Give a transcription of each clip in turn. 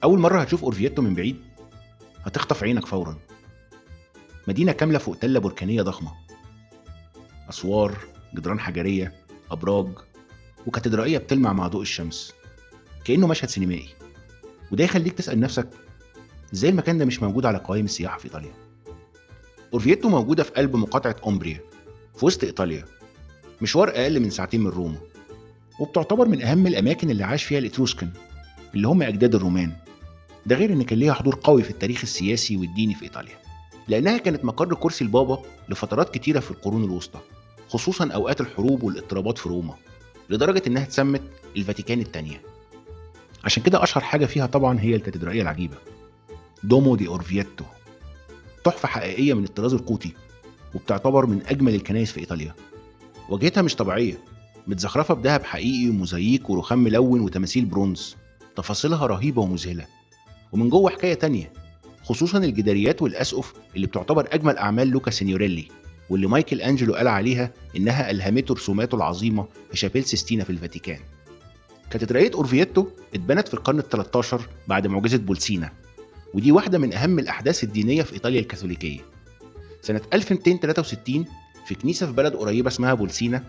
أول مرة هتشوف أورفييتو من بعيد هتخطف عينك فورا. مدينة كاملة فوق تلة بركانية ضخمة، أسوار، جدران حجرية، أبراج، وكاتدرائية بتلمع مع ضوء الشمس كأنه مشهد سينمائي. وده يخليك تسأل نفسك إزاي المكان ده مش موجود على قوائم السياحة في إيطاليا. أورفييتو موجودة في قلب مقاطعة أومبريا في وسط إيطاليا، مشوار أقل من ساعتين من روما، وبتعتبر من أهم الأماكن اللي عاش فيها الإتروسكان اللي هم أجداد الرومان. ده غير إن كان ليها حضور قوي في التاريخ السياسي والديني في إيطاليا، لأنها كانت مقر كرسي البابا لفترات كتيرة في القرون الوسطى، خصوصا أوقات الحروب والاضطرابات في روما، لدرجة إنها اتسمت الفاتيكان الثانية. عشان كده أشهر حاجة فيها طبعا هي الكاتدرائية العجيبة دومو دي أورفييتو، تحفة حقيقية من الطراز القوطي، وبتعتبر من أجمل الكنائس في إيطاليا. واجهتها مش طبيعية، متزخرفة بذهب حقيقي وموزاييك ورخام ملون وتماثيل برونز، تفاصيلها رهيبة ومذهلة. ومن جوه حكاية تانية، خصوصا الجداريات والأسقف اللي بتعتبر أجمل أعمال لوكا سينيوريلي، واللي مايكل أنجلو قال عليها إنها ألهمته رسوماته العظيمة في شابيل سيستينا في الفاتيكان. كاتدرائية أورفييتو اتبنت في القرن ال13 بعد معجزة بولسينا، ودي واحدة من أهم الأحداث الدينية في إيطاليا الكاثوليكية. سنة 1263 في كنيسة في بلد قريبة اسمها بولسينا،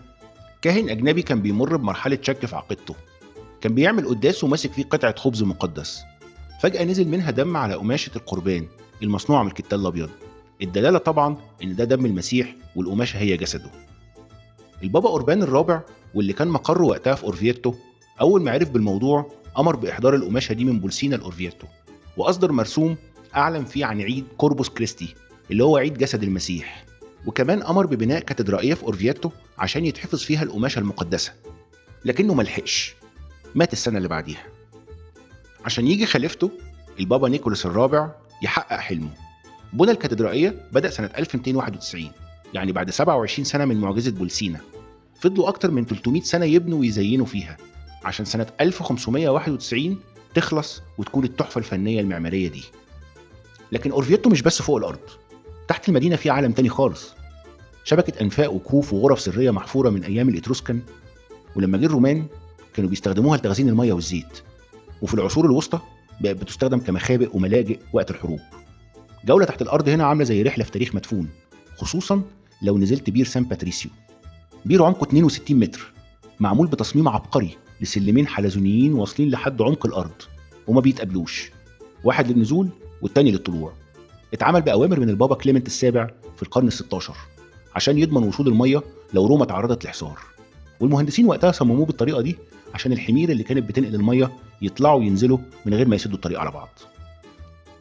كاهن أجنبي كان بيمر بمرحلة شك في عقيدته. كان بيعمل قداس وماسك فيه قطعة خبز مقدس، فجأة نزل منها دم على قماشة القربان المصنوعة من الكتان الأبيض، الدلالة طبعا إن ده دم المسيح والقماشة هي جسده. البابا أوربان الرابع، واللي كان مقره وقتها في أورفييتو، أول ما عرف بالموضوع أمر بإحضار القماشة دي من بولسينا لأورفييتو، وأصدر مرسوم أعلن فيه عن عيد كوربوس كريستي اللي هو عيد جسد المسيح. وكمان أمر ببناء كاتدرائية في أورفييتو عشان يتحفظ فيها القماشة المقدسة، لكنه ملحقش، مات السنة اللي بعديها. عشان يجي خليفته البابا نيكولاس الرابع يحقق حلمه، بنى الكاتدرائية بدأ سنة 1291، يعني بعد 27 سنة من معجزة بولسينا. فضلوا أكتر من 300 سنة يبنوا ويزينوا فيها عشان سنة 1591 تخلص وتكون التحفة الفنية المعمارية دي. لكن أورفييتو مش بس فوق الأرض، تحت المدينة في عالم تاني خالص، شبكة أنفاق وكهوف وغرف سرية محفورة من أيام الإتروسكان، ولما جه الرومان كانوا بيستخدموها لتخزين المية والزيت، وفي العصور الوسطى بقت بتستخدم كمخابئ وملاجئ وقت الحروب. جولة تحت الأرض هنا عاملة زي رحلة في تاريخ مدفون، خصوصا لو نزلت بير سان باتريسيو. بير عمقه 62 متر، معمول بتصميم عبقري لسلمين حلزونيين واصلين لحد عمق الأرض وما بيتقابلوش، واحد للنزول والتاني للطلوع. اتعمل بأوامر من البابا كليمنت السابع في القرن ال16 عشان يضمن وصول المية لو روما تعرضت لحصار، والمهندسين وقتها صمموه بالطريقة دي عشان الحمير اللي كانت بتنقل المية يطلعوا وينزلوا من غير ما يسدوا الطريق على بعض.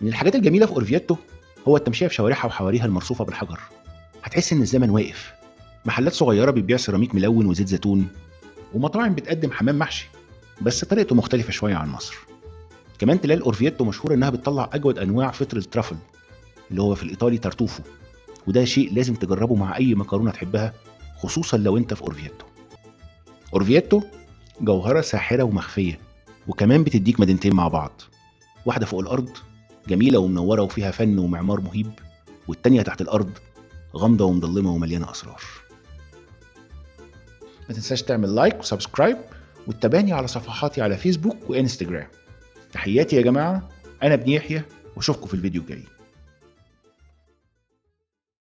من الحاجات الجميلة في أورفييتو هو التمشية في شوارعها وحواريها المرصوفة بالحجر، هتحس إن الزمن واقف. محلات صغيرة بتبيع سيراميك ملون وزيت زيتون، ومطاعم بتقدم حمام محشي بس طريقته مختلفة شوية عن مصر. كمان تلاقي أورفييتو مشهورة إنها بتطلع أجود أنواع فطر الترافل اللي هو في الإيطالي تارتوفو، وده شيء لازم تجربه مع أي مكرونة تحبها، خصوصا لو أنت في أورفييتو. أورفييتو جوهرة ساحرة ومخفية، وكمان بتديك مدينتين مع بعض، واحدة فوق الأرض جميلة ومنورة وفيها فن ومعمار مهيب، والتانية تحت الأرض غامضة ومظلمة ومليانة أسرار. ما تنساش تعمل لايك وسبسكرايب وتتابعني على صفحاتي على فيسبوك وإنستجرام. تحياتي يا جماعة، أنا ابن يحيى، واشوفكم في الفيديو الجاي.